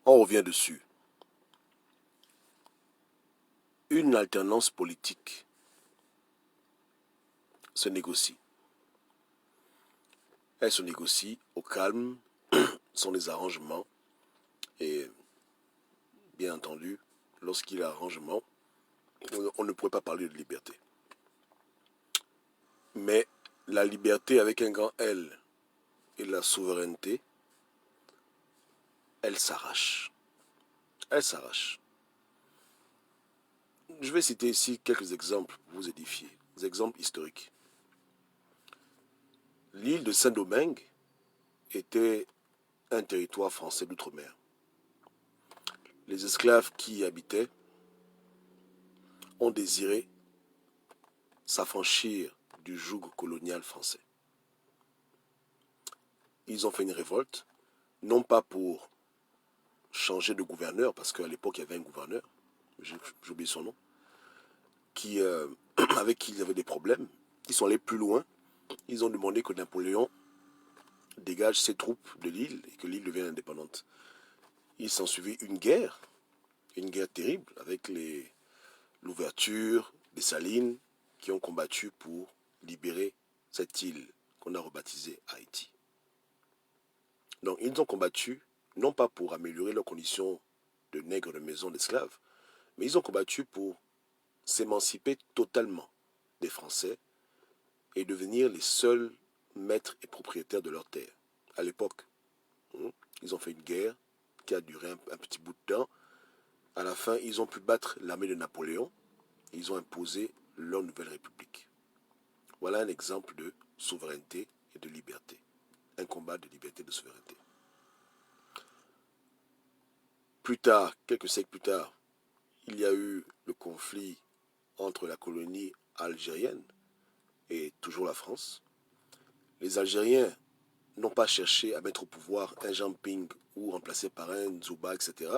On revient dessus. Une alternance politique se négocie. Elle se négocie au calme, sans les arrangements. Et bien entendu, lorsqu'il y a arrangement, on ne pourrait pas parler de liberté. Mais la liberté avec un grand L et la souveraineté, elle s'arrache. Elle s'arrache. Je vais citer ici quelques exemples pour vous édifier. Des exemples historiques. L'île de Saint-Domingue était un territoire français d'outre-mer. Les esclaves qui y habitaient ont désiré s'affranchir du joug colonial français. Ils ont fait une révolte, non pas pour changer de gouverneur, parce qu'à l'époque il y avait un gouverneur, j'oublie son nom, avec qui ils avaient des problèmes. Ils sont allés plus loin, ils ont demandé que Napoléon dégage ses troupes de l'île et que l'île devienne indépendante. Il s'en suivit une guerre terrible, avec l'ouverture des salines qui ont combattu pour libérer cette île qu'on a rebaptisée Haïti. Donc ils ont combattu, non pas pour améliorer leurs conditions de nègres de maison, d'esclaves, mais ils ont combattu pour s'émanciper totalement des Français et devenir les seuls maîtres et propriétaires de leurs terres. À l'époque, ils ont fait une guerre qui a duré un petit bout de temps. À la fin, ils ont pu battre l'armée de Napoléon. Ils ont imposé leur nouvelle république. Voilà un exemple de souveraineté et de liberté. Un combat de liberté et de souveraineté. Plus tard, quelques siècles plus tard, il y a eu le conflit entre la colonie algérienne et toujours la France. Les Algériens n'ont pas cherché à mettre au pouvoir un Jean Ping ou remplacé par un Zouba, etc.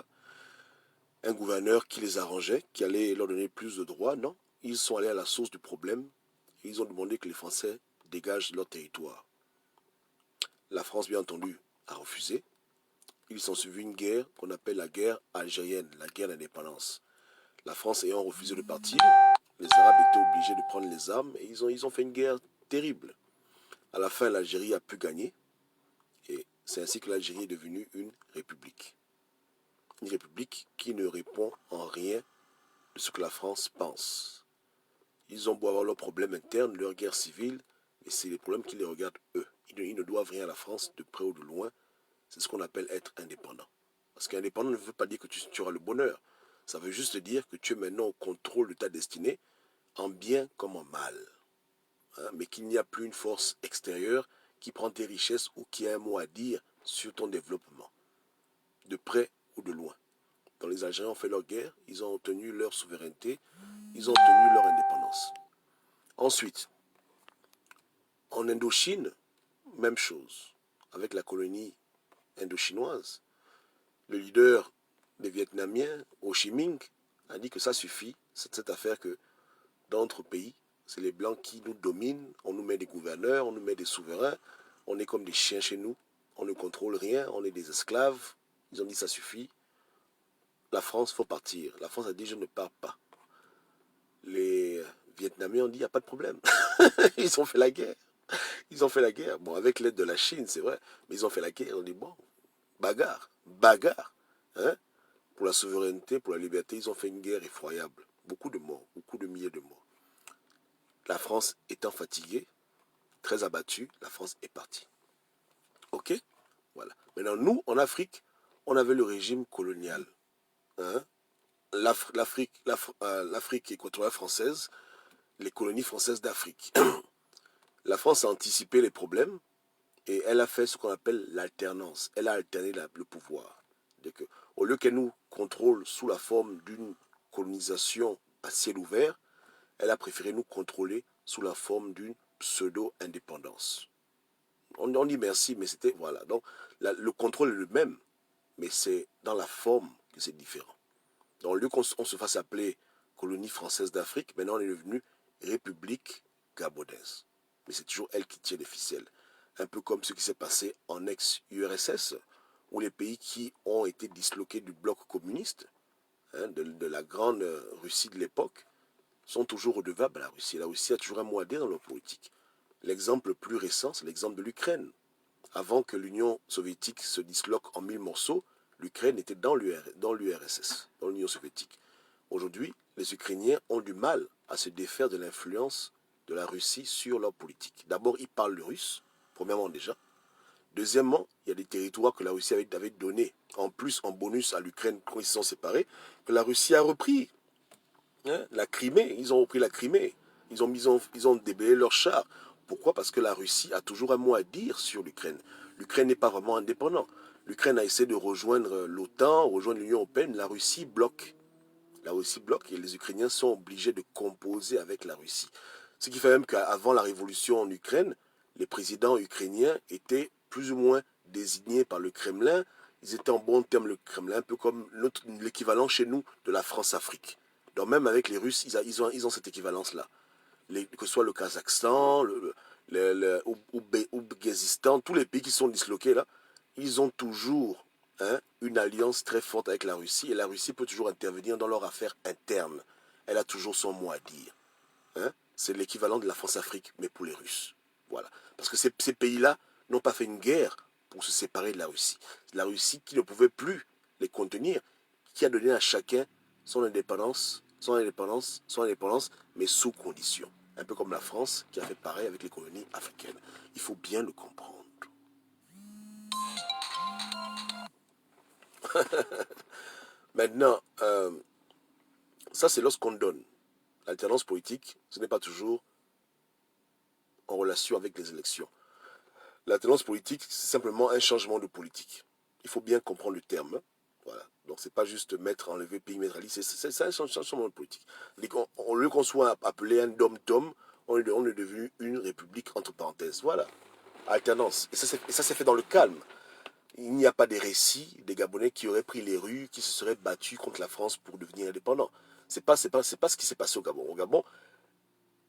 Un gouverneur qui les arrangeait, qui allait leur donner plus de droits. Non, ils sont allés à la source du problème et ils ont demandé que les Français dégagent leur territoire. La France, bien entendu, a refusé. Il s'en suivit une guerre qu'on appelle la guerre algérienne, la guerre d'indépendance. La France ayant refusé de partir, les Arabes étaient obligés de prendre les armes et ils ont fait une guerre terrible. À la fin, l'Algérie a pu gagner et c'est ainsi que l'Algérie est devenue une république. Une république qui ne répond en rien de ce que la France pense. Ils ont beau avoir leurs problèmes internes, leur guerre civile, mais c'est les problèmes qui les regardent eux. Ils ne doivent rien à la France de près ou de loin. C'est ce qu'on appelle être indépendant. Parce qu'indépendant ne veut pas dire que tu auras le bonheur. Ça veut juste dire que tu es maintenant au contrôle de ta destinée, en bien comme en mal. Mais qu'il n'y a plus une force extérieure qui prend tes richesses ou qui a un mot à dire sur ton développement, de près ou de loin. Quand les Algériens ont fait leur guerre, ils ont obtenu leur souveraineté, ils ont obtenu leur indépendance. Ensuite, en Indochine, même chose, avec la colonie indochinoise. Le leader des Vietnamiens, Ho Chi Minh, a dit que ça suffit, cette affaire que dans notre pays, c'est les Blancs qui nous dominent, on nous met des gouverneurs, on nous met des souverains, on est comme des chiens chez nous, on ne contrôle rien, on est des esclaves. Ils ont dit ça suffit, la France, il faut partir. La France a dit je ne pars pas. Les Vietnamiens ont dit il n'y a pas de problème. Ils ont fait la guerre. Ils ont fait la guerre. Bon, avec l'aide de la Chine, c'est vrai, mais ils ont fait la guerre. On dit bon, bagarre, bagarre. Hein? Pour la souveraineté, pour la liberté, ils ont fait une guerre effroyable. Beaucoup de morts, beaucoup de milliers de morts. La France étant fatiguée, très abattue, la France est partie. Ok? Voilà. Maintenant, nous, en Afrique, on avait le régime colonial. Hein? L'Afrique équatoriale française, les colonies françaises d'Afrique. La France a anticipé les problèmes et elle a fait ce qu'on appelle l'alternance. Elle a alterné le pouvoir. Que, au lieu qu'elle nous contrôle sous la forme d'une colonisation à ciel ouvert, elle a préféré nous contrôler sous la forme d'une pseudo-indépendance. On dit merci, mais c'était, voilà. Donc, le contrôle est le même, mais c'est dans la forme que c'est différent. Donc, au lieu qu'on se fasse appeler colonie française d'Afrique, maintenant on est devenu République gabonaise. Mais c'est toujours elle qui tient les ficelles. Un peu comme ce qui s'est passé en ex-URSS, ou les pays qui ont été disloqués du bloc communiste, hein, de la grande Russie de l'époque, sont toujours redevables à la Russie. La Russie a toujours un mot à dire dans leur politique. L'exemple le plus récent, c'est l'exemple de l'Ukraine. Avant que l'Union soviétique se disloque en 1000 morceaux, l'Ukraine était dans l'URSS, dans l'Union soviétique. Aujourd'hui, les Ukrainiens ont du mal à se défaire de l'influence de la Russie sur leur politique. D'abord, ils parlent le russe, premièrement déjà. Deuxièmement, il y a des territoires que la Russie avait donnés, en plus en bonus à l'Ukraine quand ils se sont séparés, que la Russie a repris. Hein, la Crimée, ils ont repris la Crimée. Ils ont déblayé leurs chars. Pourquoi? Parce que la Russie a toujours un mot à dire sur l'Ukraine. L'Ukraine n'est pas vraiment indépendante. L'Ukraine a essayé de rejoindre l'OTAN, rejoindre l'Union européenne. La Russie bloque. La Russie bloque et les Ukrainiens sont obligés de composer avec la Russie. Ce qui fait même qu'avant la révolution en Ukraine, les présidents ukrainiens étaient plus ou moins désignés par le Kremlin. Ils étaient en bon terme le Kremlin, un peu comme l'équivalent chez nous de la France-Afrique. Donc même avec les Russes, ils ont cette équivalence-là. Que ce soit le Kazakhstan, l'Ouzbékistan, tous les pays qui sont disloqués là, ils ont toujours une alliance très forte avec la Russie. Et la Russie peut toujours intervenir dans leurs affaires internes. Elle a toujours son mot à dire. Hein? C'est l'équivalent de la France-Afrique, mais pour les Russes. Voilà. Parce que ces pays-là n'ont pas fait une guerre pour se séparer de la Russie. La Russie qui ne pouvait plus les contenir, qui a donné à chacun son indépendance, mais sous condition. Un peu comme la France qui a fait pareil avec les colonies africaines. Il faut bien le comprendre. Maintenant, ça c'est lorsqu'on donne. L'alternance politique, ce n'est pas toujours en relation avec les élections. L'alternance politique, c'est simplement un changement de politique. Il faut bien comprendre le terme. Voilà. Donc, c'est pas juste mettre, enlever, pays, mettre à liste. C'est un changement de politique. Au lieu qu'on soit appelé un dom-tom, on est devenu une république entre parenthèses. Voilà. Alternance. Et ça s'est fait dans le calme. Il n'y a pas des récits des Gabonais qui auraient pris les rues, qui se seraient battus contre la France pour devenir indépendants. C'est pas ce qui s'est passé au Gabon. Au Gabon,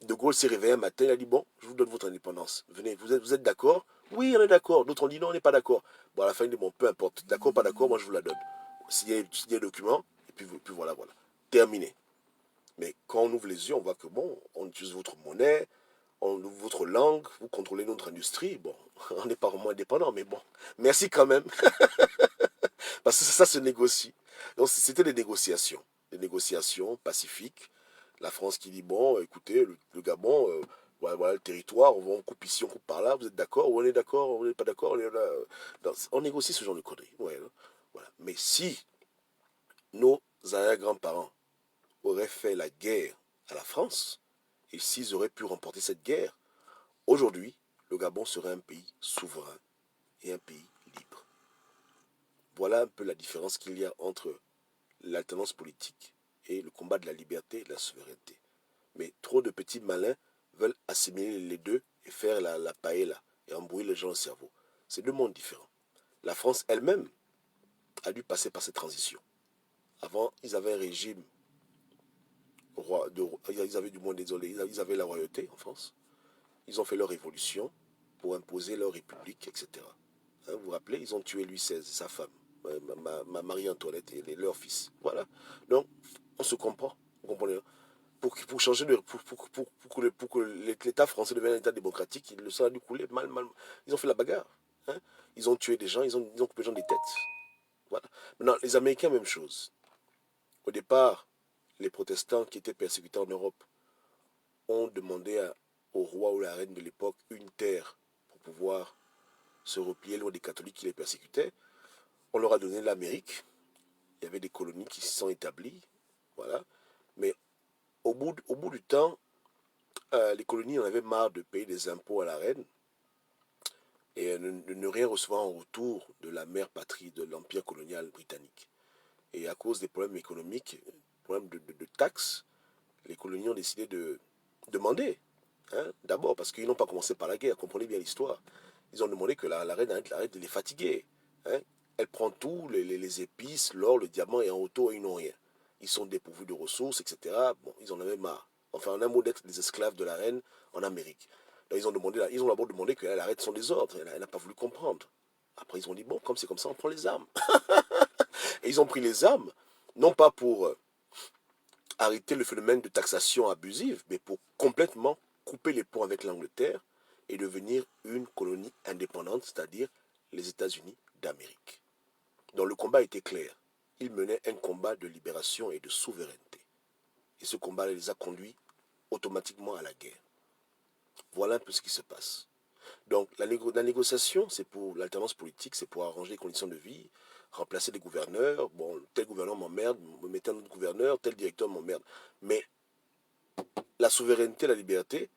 De Gaulle s'est réveillé un matin, il a dit, bon, je vous donne votre indépendance. Venez, vous êtes d'accord? Oui, on est d'accord. D'autres ont dit, non, on n'est pas d'accord. Bon, à la fin, il dit, bon, peu importe. D'accord, pas d'accord, moi, je vous la donne. Signez le document, et puis voilà, voilà. Terminé. Mais quand on ouvre les yeux, on voit que, bon, on utilise votre monnaie, on ouvre votre langue, vous contrôlez notre industrie. Bon, on n'est pas vraiment indépendant, mais bon. Merci quand même. Parce que ça se négocie. Donc, c'était des négociations pacifiques. La France qui dit, bon, écoutez, le Gabon, voilà le territoire, on coupe ici, on coupe par là, vous êtes d'accord, ou on est d'accord, on n'est pas d'accord, on négocie ce genre de conneries. Ouais, voilà. Mais si nos arrière-grands-parents auraient fait la guerre à la France, et s'ils auraient pu remporter cette guerre, aujourd'hui, le Gabon serait un pays souverain et un pays libre. Voilà un peu la différence qu'il y a entre l'alternance politique et le combat de la liberté et de la souveraineté. Mais trop de petits malins veulent assimiler les deux et faire la paella et embrouiller les gens au cerveau. C'est deux mondes différents. La France elle-même a dû passer par cette transition. Avant, ils avaient un régime ils avaient du moins désolé, ils avaient la royauté en France. Ils ont fait leur révolution pour imposer leur république, etc. Hein, vous vous rappelez, ils ont tué Louis XVI, sa femme, Marie-Antoinette et leur fils. Voilà. Donc, on se comprend. Vous comprenez? Pour changer pour que l'État français devienne un État démocratique, le sang a dû couler mal. Ils ont fait la bagarre. Hein. Ils ont tué des gens, ils ont coupé les gens des têtes. Voilà. Maintenant, les Américains, même chose. Au départ, les protestants qui étaient persécutés en Europe ont demandé au roi ou la reine de l'époque une terre pour pouvoir se replier loin des catholiques qui les persécutaient. On leur a donné l'Amérique. Il y avait des colonies qui se sont établies. Voilà. Mais au bout du temps, les colonies en avaient marre de payer des impôts à la reine et de ne rien recevoir en retour de la mère patrie de l'empire colonial britannique. Et à cause des problèmes économiques, problèmes de taxes, les colonies ont décidé de demander. Hein, d'abord parce qu'ils n'ont pas commencé par la guerre, comprenez bien l'histoire. Ils ont demandé que la reine arrête de les fatiguer. Hein. Elle prend tout, les épices, l'or, le diamant, et en retour, ils n'ont rien. Ils sont dépourvus de ressources, etc. Bon, ils en avaient marre. Enfin, en un mot, d'être des esclaves de la reine en Amérique. Donc, ils ont d'abord demandé qu'elle arrête son désordre. Elle n'a pas voulu comprendre. Après, ils ont dit, bon, comme c'est comme ça, on prend les armes. Et ils ont pris les armes, non pas pour arrêter le phénomène de taxation abusive, mais pour complètement couper les ponts avec l'Angleterre et devenir une colonie indépendante, c'est-à-dire les États-Unis d'Amérique. Donc le combat était clair. Ils menaient un combat de libération et de souveraineté. Et ce combat les a conduits automatiquement à la guerre. Voilà un peu ce qui se passe. Donc la négociation, c'est pour l'alternance politique, c'est pour arranger les conditions de vie, remplacer les gouverneurs. Bon, tel gouverneur m'emmerde, me mettez un autre gouverneur, tel directeur m'emmerde. Mais la souveraineté, la liberté,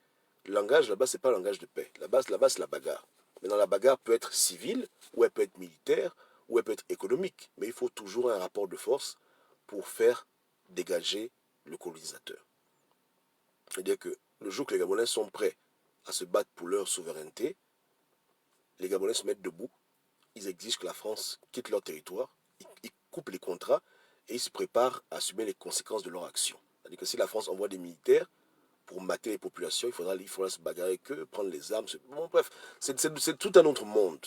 le langage là-bas, c'est pas un langage de paix. Là-bas, c'est la bagarre. Maintenant, la bagarre peut être civile, ou elle peut être militaire, ou elle peut être économique. Mais il faut toujours un rapport de force pour faire dégager le colonisateur. C'est-à-dire que le jour que les Gabonais sont prêts à se battre pour leur souveraineté, les Gabonais se mettent debout, ils exigent que la France quitte leur territoire, ils coupent les contrats et ils se préparent à assumer les conséquences de leur action. C'est-à-dire que si la France envoie des militaires pour mater les populations, il faudra se bagarrer avec eux, prendre les armes. Bon, bref, c'est tout un autre monde.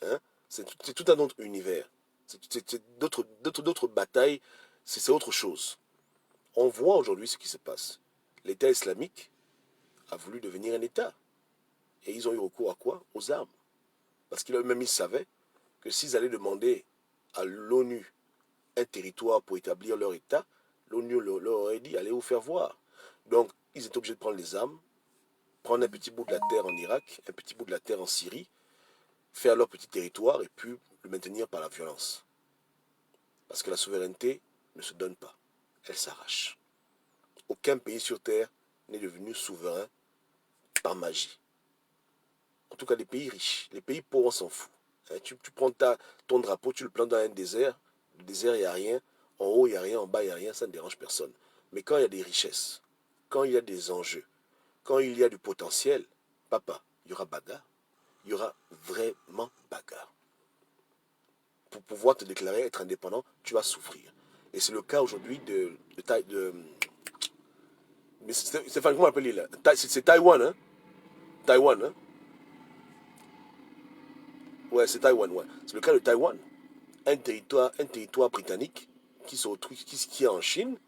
Hein? C'est tout un autre univers. C'est d'autres batailles, c'est autre chose. On voit aujourd'hui ce qui se passe. L'État islamique a voulu devenir un État. Et ils ont eu recours à quoi? Aux armes. Parce qu'ils savaient que s'ils allaient demander à l'ONU un territoire pour établir leur État, l'ONU leur aurait dit, allez vous faire voir. Donc, ils étaient obligés de prendre les armes, prendre un petit bout de la terre en Irak, un petit bout de la terre en Syrie, faire leur petit territoire et puis le maintenir par la violence. Parce que la souveraineté ne se donne pas, elle s'arrache. Aucun pays sur terre n'est devenu souverain par magie. En tout cas, les pays riches. Les pays pauvres, on s'en fout. Tu prends ton drapeau, tu le plantes dans un désert. Le désert, il n'y a rien. En haut, il n'y a rien. En bas, il n'y a rien. Ça ne dérange personne. Mais quand il y a des richesses, quand il y a des enjeux, quand il y a du potentiel, papa, il y aura bagarre. Il y aura vraiment bagarre. Pour pouvoir te déclarer être indépendant, tu vas souffrir. Et c'est le cas aujourd'hui mais Stéphane, comment on appelle l'île? C'est Taïwan, hein? Taïwan, hein? Ouais, c'est Taïwan, ouais. C'est le cas de Taïwan. Un territoire britannique qui est en Chine,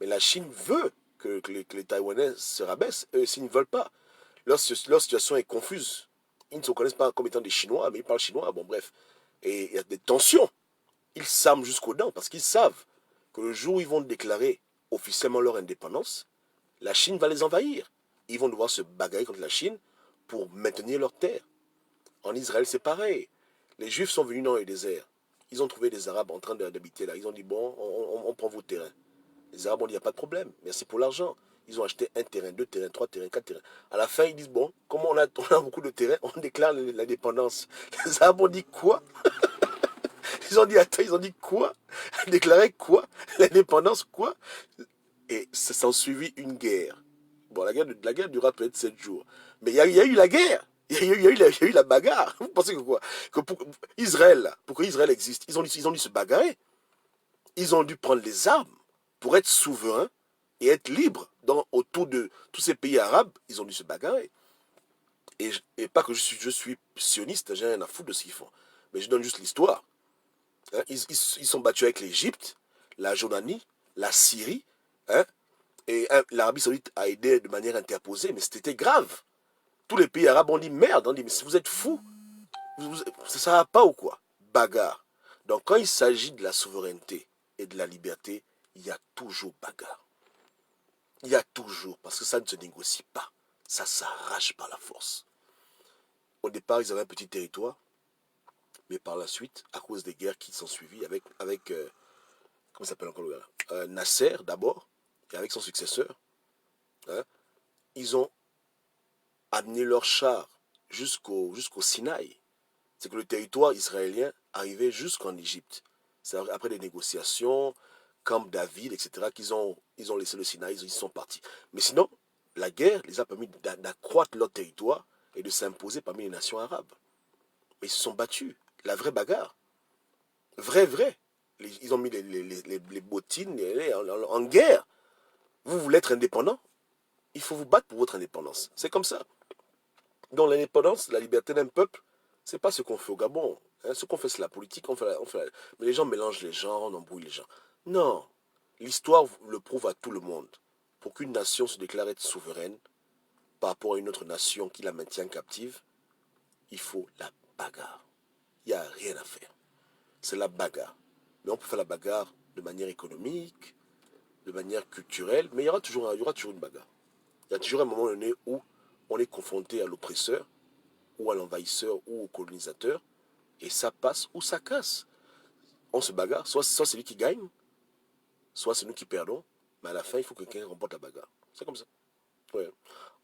mais la Chine veut que les Taïwanais se rabaissent. Eux, s'ils ne veulent pas. Leur situation est confuse. Ils ne se reconnaissent pas comme étant des Chinois, mais ils parlent chinois. Bon, bref. Et il y a des tensions. Ils s'arment jusqu'aux dents parce qu'ils savent que le jour où ils vont déclarer officiellement leur indépendance, la Chine va les envahir. Ils vont devoir se bagarrer contre la Chine pour maintenir leur terre. En Israël, c'est pareil. Les Juifs sont venus dans le désert. Ils ont trouvé des Arabes en train d'habiter là. Ils ont dit, bon, on prend vos terrains. Les Arabes ont dit, il n'y a pas de problème. Merci pour l'argent. Ils ont acheté un terrain, deux terrains, trois terrains, quatre terrains. À la fin, ils disent, bon, comme on a beaucoup de terrains, on déclare l'indépendance. Les Arabes ont dit quoi? Ils ont dit, attends, ils ont dit quoi? Déclarer quoi? L'indépendance quoi? Et ça s'en suivit une guerre. Bon, la guerre durera peut-être 7 jours. Mais il y a eu la guerre. Il y a eu la bagarre. Vous pensez que quoi? Que pour Israël, pour que Israël existe, ils ont dû se bagarrer. Ils ont dû prendre les armes pour être souverains et être libres. Autour de tous ces pays arabes, ils ont dû se bagarrer. Et pas que je suis sioniste, j'ai rien à foutre de ce qu'ils font. Mais je donne juste l'histoire. Hein, ils sont battus avec l'Égypte, la Jordanie, la Syrie, hein, et l'Arabie Saoudite a aidé de manière interposée, mais c'était grave. Tous les pays arabes ont dit merde, on dit mais si vous êtes fous, ça ne va pas ou quoi? Bagarre. Donc quand il s'agit de la souveraineté et de la liberté, il y a toujours bagarre. Il y a toujours, parce que ça ne se négocie pas. Ça s'arrache par la force. Au départ, ils avaient un petit territoire, mais par la suite, à cause des guerres qui sont suivies avec comment s'appelle encore le gars, Nasser d'abord, et avec son successeur, hein, ils ont amené leurs chars jusqu'au Sinaï. C'est que le territoire israélien arrivait jusqu'en Égypte. C'est après des négociations, Camp David, etc., ils ont laissé le Sinaï, ils sont partis. Mais sinon, la guerre les a permis d'accroître leur territoire et de s'imposer parmi les nations arabes. Mais ils se sont battus. La vraie bagarre. Vrai. Ils ont mis les bottines en guerre. Vous voulez être indépendant? Il faut vous battre pour votre indépendance. C'est comme ça. Donc l'indépendance, la liberté d'un peuple, c'est pas ce qu'on fait au Gabon. Hein, ce qu'on fait, c'est la politique. Mais les gens mélangent les gens, on embrouille les gens. Non. L'histoire le prouve à tout le monde. Pour qu'une nation se déclare être souveraine par rapport à une autre nation qui la maintient captive, il faut la bagarre. Il n'y a rien à faire. C'est la bagarre. Mais on peut faire la bagarre de manière économique, de manière culturelle, mais il y aura toujours une bagarre. Il y a toujours un moment donné où on est confronté à l'oppresseur, ou à l'envahisseur, ou au colonisateur, et ça passe ou ça casse. On se bagarre, soit c'est lui qui gagne, soit c'est nous qui perdons, mais à la fin, il faut que quelqu'un remporte la bagarre. C'est comme ça. Ouais.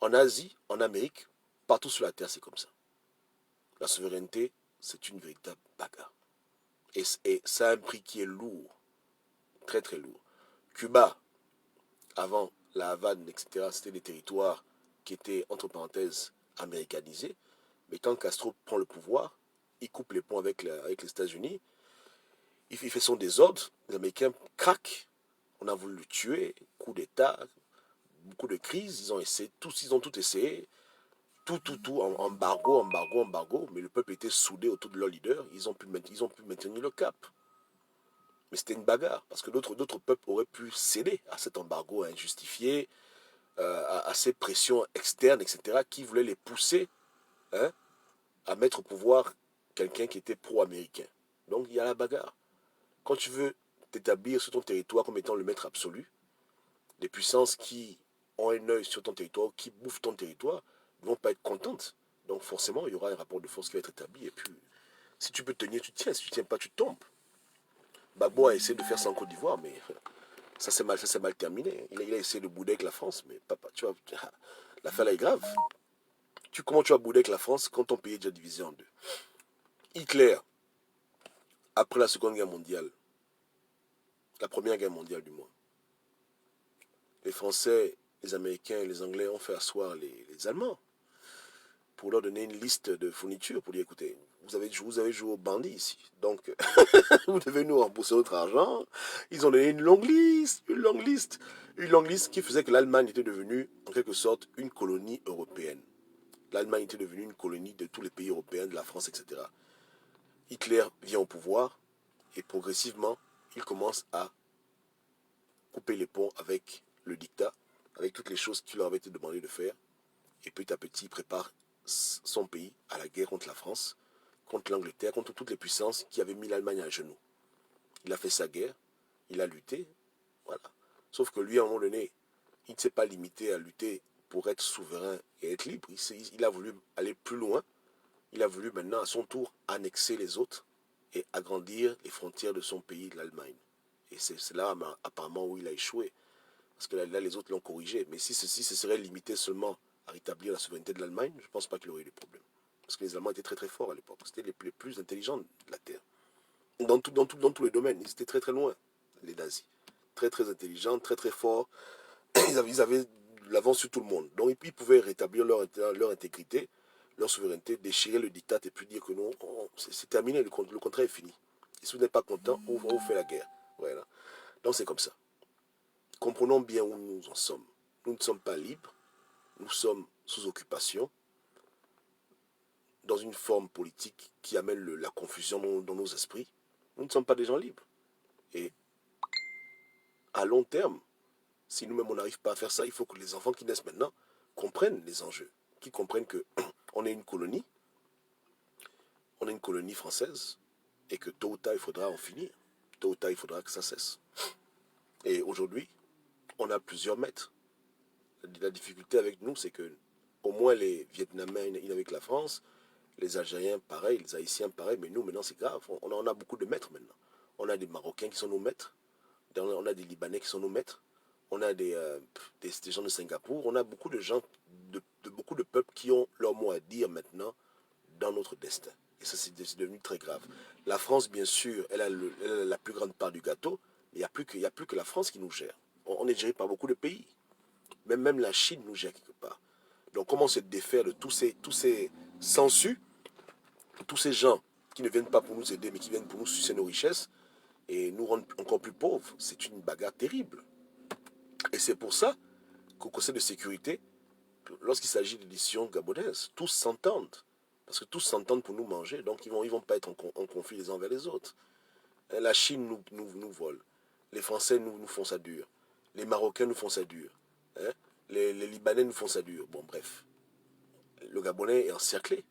En Asie, en Amérique, partout sur la Terre, c'est comme ça. La souveraineté, c'est une véritable bagarre. Et ça a un prix qui est lourd, très très lourd. Cuba, avant la Havane, etc., c'était des territoires qui étaient, entre parenthèses, américanisés. Mais quand Castro prend le pouvoir, il coupe les ponts avec les États-Unis, il fait son désordre, les Américains craquent, on a voulu le tuer, coup d'État, beaucoup de crises, ils ont tout essayé, tout, embargo, mais le peuple était soudé autour de leur leader, ils ont pu maintenir le cap. Mais c'était une bagarre, parce que d'autres peuples auraient pu céder à cet embargo injustifié, à ces pressions externes, etc., qui voulaient les pousser, hein, à mettre au pouvoir quelqu'un qui était pro-américain. Donc il y a la bagarre. Quand tu veux t'établir sur ton territoire comme étant le maître absolu, les puissances qui ont un œil sur ton territoire, qui bouffent ton territoire, ne vont pas être contentes. Donc forcément, il y aura un rapport de force qui va être établi. Et puis, si tu peux tenir, tu tiens. Si tu ne tiens pas, tu tombes. Gbagbo a essayé de faire ça en Côte d'Ivoire, mais ça s'est mal terminé. Il a essayé de bouder avec la France, mais papa, tu vois, l'affaire là est grave. Comment tu vas bouder avec la France quand ton pays est déjà divisé en deux? Hitler, après la Seconde Guerre mondiale, la Première Guerre mondiale du moins, les Français, les Américains et les Anglais ont fait asseoir les Allemands pour leur donner une liste de fournitures, pour dire, écoutez, vous avez joué au bandit ici, donc vous devez nous rembourser notre argent. Ils ont donné une longue liste qui faisait que l'Allemagne était devenue, en quelque sorte, une colonie européenne. L'Allemagne était devenue une colonie de tous les pays européens, de la France, etc. Hitler vient au pouvoir et progressivement, il commence à couper les ponts avec le dictat, avec toutes les choses qui leur avaient été demandées de faire. Et petit à petit, il prépare son pays à la guerre contre la France, contre l'Angleterre, contre toutes les puissances qui avaient mis l'Allemagne à genoux. Il a fait sa guerre, il a lutté, voilà. Sauf que lui, à un moment donné, il ne s'est pas limité à lutter pour être souverain et être libre. Il a voulu aller plus loin. Il a voulu maintenant, à son tour, annexer les autres et agrandir les frontières de son pays, de l'Allemagne. Et c'est là, apparemment, où il a échoué. Parce que là, les autres l'ont corrigé. Mais si ceci se serait limité seulement à rétablir la souveraineté de l'Allemagne, je ne pense pas qu'il aurait eu des problèmes. Parce que les Allemands étaient très très forts à l'époque. C'était les plus intelligents de la Terre. Dans tous les domaines. Ils étaient très très loin, les nazis. Très très intelligents, très très forts. Ils avaient l'avance sur tout le monde. Donc ils pouvaient rétablir leur intégrité, leur souveraineté, déchirer le diktat et puis dire que non, c'est terminé, le contrat est fini. Et si vous n'êtes pas content, on vous fait la guerre. Voilà. Donc c'est comme ça. Comprenons bien où nous en sommes. Nous ne sommes pas libres, nous sommes sous occupation, dans une forme politique qui amène la confusion dans nos esprits. Nous ne sommes pas des gens libres. Et à long terme, si nous-mêmes on n'arrive pas à faire ça, il faut que les enfants qui naissent maintenant comprennent les enjeux, qu'ils comprennent que on est une colonie française, et que tôt ou tard il faudra en finir. Tôt ou tard il faudra que ça cesse. Et aujourd'hui, on a plusieurs maîtres. La difficulté avec nous, c'est que au moins les Vietnamiens, ils avec la France, les Algériens, pareil, les Haïtiens, pareil, mais nous, maintenant, c'est grave. On en a beaucoup de maîtres maintenant. On a des Marocains qui sont nos maîtres, on a des Libanais qui sont nos maîtres, on a des gens de Singapour, on a beaucoup de gens, beaucoup de peuples qui ont leur mot à dire maintenant dans notre destin. Et ça, c'est devenu très grave. La France, bien sûr, elle a la plus grande part du gâteau, mais il n'y a plus que la France qui nous gère. On est géré par beaucoup de pays. Même la Chine nous gère quelque part. Donc comment se défaire de tous ces sensus, tous ces gens qui ne viennent pas pour nous aider, mais qui viennent pour nous sucer nos richesses et nous rendre encore plus pauvres? C'est une bagarre terrible. Et c'est pour ça qu'au Conseil de sécurité, lorsqu'il s'agit d'éditions gabonaises, tous s'entendent. Parce que tous s'entendent pour nous manger, donc ils vont pas être en conflit les uns envers les autres. La Chine nous vole. Les Français nous font ça dur. Les Marocains nous font ça dur. Hein? Les Libanais nous font ça dur. Bon, bref. Le Gabonais est encerclé.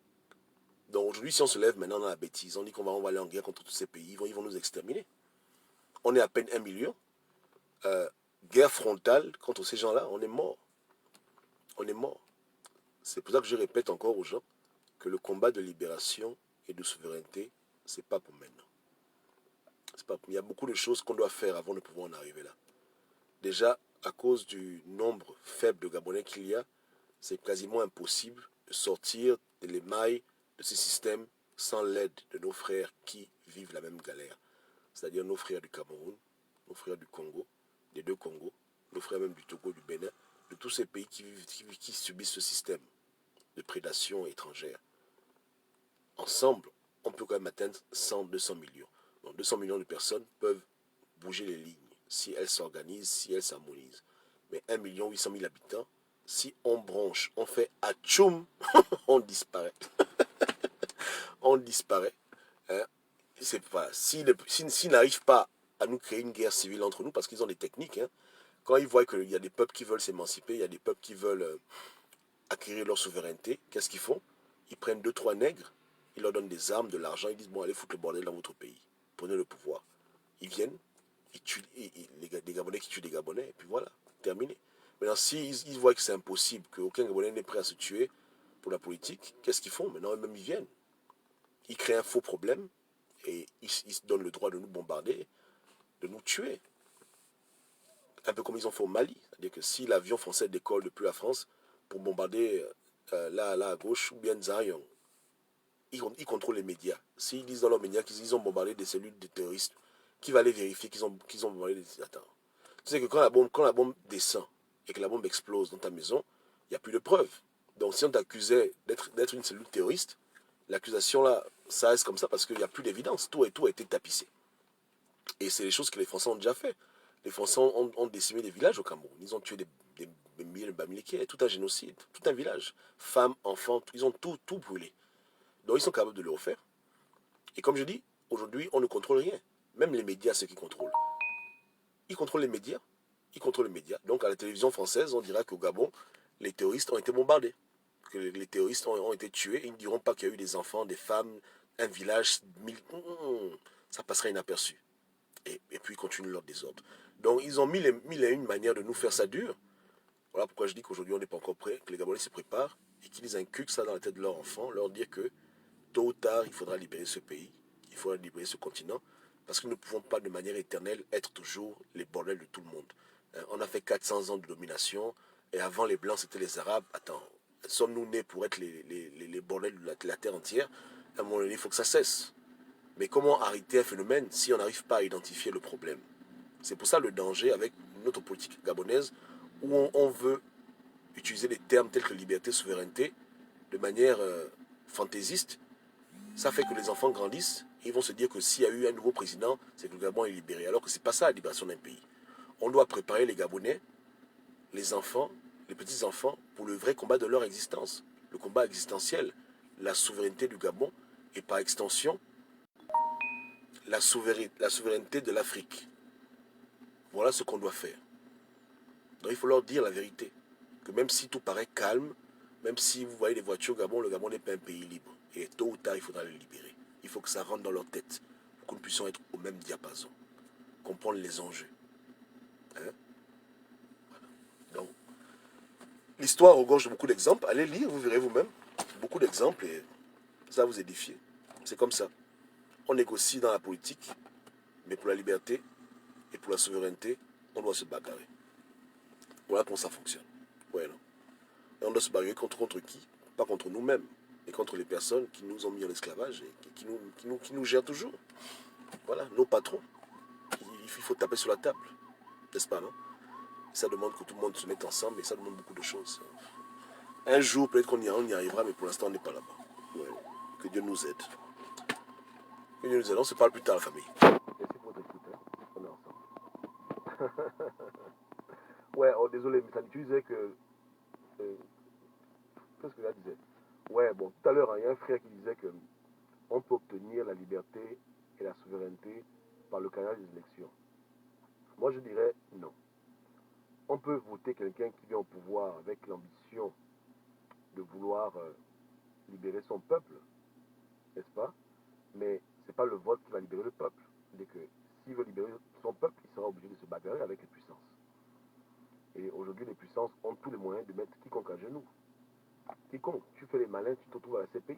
Donc aujourd'hui, si on se lève maintenant dans la bêtise, on dit qu'on va aller en guerre contre tous ces pays, ils vont nous exterminer. On est à peine 1 million. Guerre frontale contre ces gens-là, on est mort. On est mort. C'est pour ça que je répète encore aux gens que le combat de libération et de souveraineté, c'est pas pour maintenant. Il y a beaucoup de choses qu'on doit faire avant de pouvoir en arriver là. Déjà, à cause du nombre faible de Gabonais qu'il y a, c'est quasiment impossible de sortir de l'émail de ces systèmes sans l'aide de nos frères qui vivent la même galère. C'est-à-dire nos frères du Cameroun, nos frères du Congo, des deux Congos, nos frères même du Togo, du Bénin, de tous ces pays qui subissent ce système de prédation étrangère. Ensemble, on peut quand même atteindre 100, 200 millions. Donc 200 millions de personnes peuvent bouger les lignes si elles s'organisent, si elles s'harmonisent. Mais 1 800 000 habitants, si on bronche, on fait atchoum, on disparaît. On disparaît. Hein? C'est pas, s'ils n'arrivent pas à nous créer une guerre civile entre nous, parce qu'ils ont des techniques, hein, quand ils voient qu'il y a des peuples qui veulent s'émanciper, il y a des peuples qui veulent acquérir leur souveraineté, qu'est-ce qu'ils font? Ils prennent 2, 3 nègres, ils leur donnent des armes, de l'argent, ils disent, bon, allez foutre le bordel dans votre pays, prenez le pouvoir. Ils viennent, ils tuent des Gabonais qui tuent des Gabonais, et puis voilà, terminé. Maintenant, s'ils voient que c'est impossible, qu'aucun Gabonais n'est prêt à se tuer pour la politique, qu'est-ce qu'ils font? Maintenant, eux-mêmes, ils viennent. Ils créent un faux problème, et ils se donnent le droit de nous bombarder, de nous tuer. Un peu comme ils ont fait au Mali. C'est-à-dire que si l'avion français décolle depuis la France pour bombarder là à gauche, ou bien Zayong, ils contrôlent les médias. S'ils disent dans leurs médias qu'ils ont bombardé des cellules de terroristes, qui va aller vérifier qu'ils ont bombardé des... Attends. Tu sais que quand la bombe descend et que la bombe explose dans ta maison, il n'y a plus de preuves. Donc si on t'accusait d'être une cellule terroriste, l'accusation là, ça reste comme ça parce qu'il n'y a plus d'évidence. Tout a été tapissé. Et c'est les choses que les Français ont déjà fait. Les Français ont décimé des villages au Cameroun. Ils ont tué des milliers de Bamileke, tout un génocide, tout un village. Femmes, enfants, ils ont tout brûlé. Donc ils sont capables de le refaire. Et comme je dis, aujourd'hui, on ne contrôle rien. Même les médias, ceux qui contrôlent. Ils contrôlent les médias. Ils contrôlent les médias. Donc à la télévision française, on dira qu'au Gabon, les terroristes ont été bombardés. Que les terroristes ont été tués. Ils ne diront pas qu'il y a eu des enfants, des femmes, un village. Ça passera inaperçu. Et puis ils continuent leur désordre. Donc ils ont mille et une manières de nous faire ça dur. Voilà pourquoi je dis qu'aujourd'hui on n'est pas encore prêt, que les Gabonais se préparent et qu'ils inculquent ça dans la tête de leurs enfants, leur dire que tôt ou tard il faudra libérer ce pays, il faudra libérer ce continent, parce que nous ne pouvons pas de manière éternelle être toujours les bordels de tout le monde. On a fait 400 ans de domination, et avant les Blancs c'était les Arabes. Attends, sommes-nous nés pour être les bordels de la terre entière? À un moment donné, il faut que ça cesse. Mais comment arrêter un phénomène si on n'arrive pas à identifier le problème? C'est pour ça le danger avec notre politique gabonaise où on veut utiliser des termes tels que liberté, souveraineté de manière fantaisiste. Ça fait que les enfants grandissent et ils vont se dire que s'il y a eu un nouveau président, c'est que le Gabon est libéré. Alors que ce n'est pas ça la libération d'un pays. On doit préparer les Gabonais, les enfants, les petits-enfants pour le vrai combat de leur existence. Le combat existentiel, la souveraineté du Gabon et par extension la souveraineté de l'Afrique. Voilà ce qu'on doit faire. Donc il faut leur dire la vérité. Que même si tout paraît calme, même si vous voyez les voitures au Gabon, le Gabon n'est pas un pays libre. Et tôt ou tard, il faudra le libérer. Il faut que ça rentre dans leur tête. Pour que nous puissions être au même diapason. Comprendre les enjeux. Hein? Donc, l'histoire regorge de beaucoup d'exemples. Allez lire, vous verrez vous-même. Beaucoup d'exemples et ça va vous édifier. C'est comme ça. On négocie dans la politique, mais pour la liberté et pour la souveraineté, on doit se bagarrer. Voilà comment ça fonctionne. Ouais, non. Et on doit se bagarrer contre qui? Pas contre nous-mêmes, mais contre les personnes qui nous ont mis en esclavage et qui nous gèrent toujours. Voilà, nos patrons. Il faut taper sur la table, n'est-ce pas, non? Ça demande que tout le monde se mette ensemble, mais ça demande beaucoup de choses. Un jour, peut-être qu'on y arrivera, mais pour l'instant, on n'est pas là-bas. Ouais. Que Dieu nous aide. Que Dieu nous aide. On se parle plus tard, la famille. Merci pour votre écoute. On est ensemble. Ouais, oh, désolé, mais ça disait que... Qu'est-ce que ça disait? Ouais, bon, tout à l'heure, hein, il y a un frère qui disait que on peut obtenir la liberté et la souveraineté par le canal des élections. Moi, je dirais non. On peut voter quelqu'un qui vient au pouvoir avec l'ambition de vouloir libérer son peuple, n'est-ce pas? Mais ce n'est pas le vote qui va libérer le peuple. C'est que s'il veut libérer son peuple, il sera obligé de se bagarrer avec les puissances. Et aujourd'hui, les puissances ont tous les moyens de mettre quiconque à genoux. Quiconque, tu fais les malins, tu te retrouves à la CPI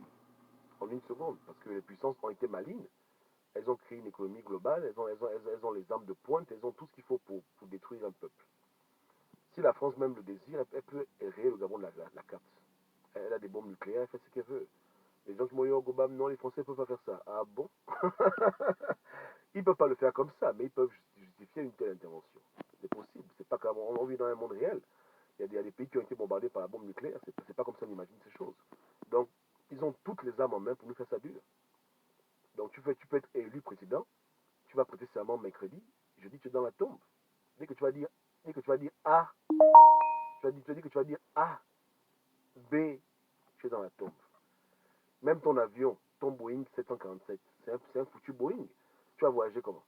en une seconde, parce que les puissances ont été malignes. Elles ont créé une économie globale, elles ont les armes de pointe, elles ont tout ce qu'il faut pour détruire un peuple. Si la France même le désire, elle peut rayer le Gabon de la carte. Elle a des bombes nucléaires, elle fait ce qu'elle veut. Les gens qui m'ont dit au Gobam, non, les Français ne peuvent pas faire ça. Ah bon? Ils ne peuvent pas le faire comme ça, mais ils peuvent justifier une telle intervention. C'est possible. C'est pas comme on vit dans un monde réel. Il y a des pays qui ont été bombardés par la bombe nucléaire. C'est pas comme ça qu'on imagine ces choses. Donc, ils ont toutes les armes en main pour nous faire ça dur. Donc, tu peux être élu président, tu vas prêter serment mercredi, jeudi, tu es dans la tombe. Dès que tu vas dire A, tu vas dire que tu vas dire A, B, tu es dans la tombe. Même ton avion, ton Boeing 747, c'est un foutu Boeing. Tu vas voyager comment?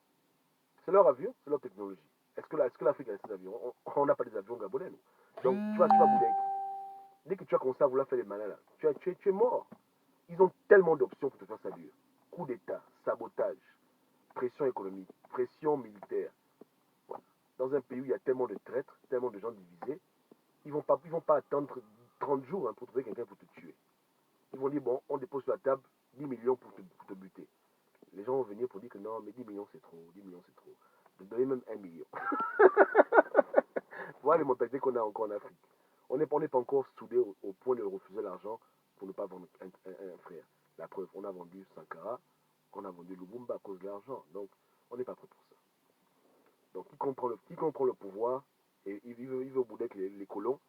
C'est leur avion, c'est leur technologie. Est-ce que l'Afrique a ses avions? On n'a pas des avions gabonais, nous. Donc, tu vas bouler. Dès que tu as commencé à vouloir faire les malins, là, tu es mort. Ils ont tellement d'options pour te faire ça dur. Coup d'État, sabotage, pression économique, pression militaire. Voilà. Dans un pays où il y a tellement de traîtres, tellement de gens divisés, ils vont pas attendre 30 jours hein, pour trouver quelqu'un pour te tuer. Ils vont dire, bon, on dépose sur la table 10 millions pour te buter. Les gens vont venir pour dire que non, mais 10 millions c'est trop, 10 millions c'est trop. De donner même 1 million. Voilà les mentalités qu'on a encore en Afrique. On n'est pas encore soudés au point de refuser l'argent pour ne pas vendre un frère. La preuve, on a vendu Sankara, on a vendu Lumumba à cause de l'argent. Donc, on n'est pas prêt pour ça. Donc, qui comprend le pouvoir et il veut au bout d'être les colons,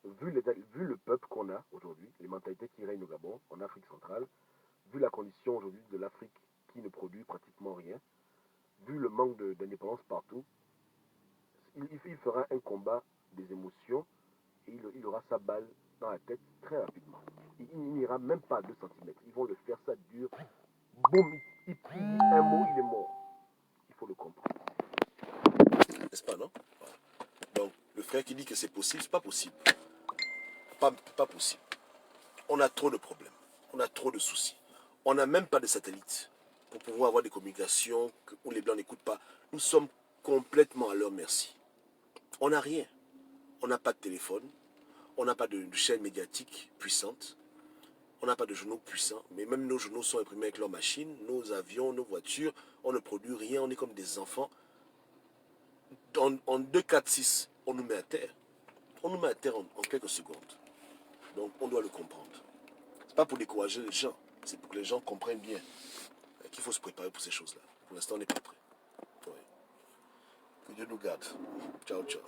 vu le peuple qu'on a aujourd'hui, les mentalités qui règnent au Gabon, en Afrique centrale, vu la condition aujourd'hui de l'Afrique qui ne produit pratiquement rien, vu le manque d'indépendance partout, il fera un combat des émotions et il aura sa balle dans la tête très rapidement. Il n'ira même pas à 2 centimètres. Ils vont le faire ça dur. Boum, il dit un mot, il est mort. Il faut le comprendre. N'est-ce pas, non? Voilà. Donc, le frère qui dit que c'est possible, c'est pas possible. Pas possible. On a trop de problèmes. On a trop de soucis. On n'a même pas de satellites pour pouvoir avoir des communications où les Blancs n'écoutent pas. Nous sommes complètement à leur merci. On n'a rien. On n'a pas de téléphone. On n'a pas de chaîne médiatique puissante. On n'a pas de journaux puissants. Mais même nos journaux sont imprimés avec leurs machines, nos avions, nos voitures. On ne produit rien. On est comme des enfants. En 2, 4, 6, on nous met à terre. On nous met à terre en quelques secondes. Donc on doit le comprendre. C'est pas pour décourager les gens. C'est pour que les gens comprennent bien qu'il faut se préparer pour ces choses-là. Pour l'instant, on n'est pas prêt. Ouais. Que Dieu nous garde. Ciao, ciao.